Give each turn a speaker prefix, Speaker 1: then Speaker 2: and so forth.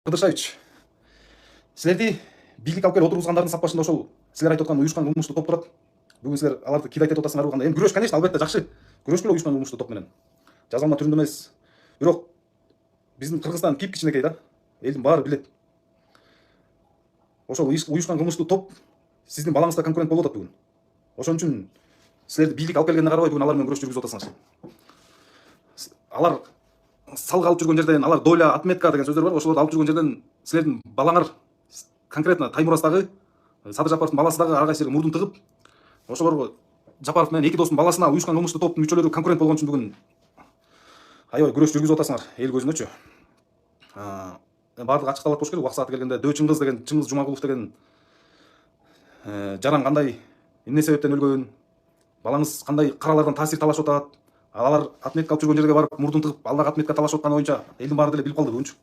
Speaker 1: Кыдыршевич, силерди бийлик алып келип отургузгандардын сапкачында ошол силер айтып аткан уюшкан кылмыштуу топ турат. Бүгүн силер аларды кидайтып атасыңарбы кандай? Эми күрөш, конечно, албетте жакшы. Күрөшкүлө уюшкан кылмыштуу топ менен. Жазалма түрүндө эмес. Бирок биздин Кыргызстан кичинекей да. Элдин баары билет. Ошол уюшкан кылмыштуу топ сиздин балаңызга конкурент болуп атат бүгүн. Ошон үчүн силерди бийлик алып келгенине карабай бүгүн алар менен күрөш жүргүзүп атасыңар. Алар салга алып жүргөн жерден, алар доля, отметка деген сөздөр бар. Ошолорду алып жүргөн жерден силердин балаңар конкретно Таймураз дагы, Садыр Жапаровдун баласы дагы ар кайсы мурдун тыгып, ошолорго Жапаров менен эки достун баласына уюшкан кылмыштуу топтун мүчөлөрү конкурент болгон үчүн бүгүн аябай күрөш жүргүзүп атасыңар эл көзүнөчү. Баардыгы ачыкталат болуш керек. Убак сааты келгенде Дөө Чыңгыз деген, Чыңгыз Жумагулов деген жаран кандай, эмне себептен өлгөн, балаңыз кандай каралардан таасир талашып атат, алар отметка алып жүргөн жерге барып мурдун тыгып, ал дагы отметка талашып атканы боюнча элдин баары деле билип калды бүгүнчү.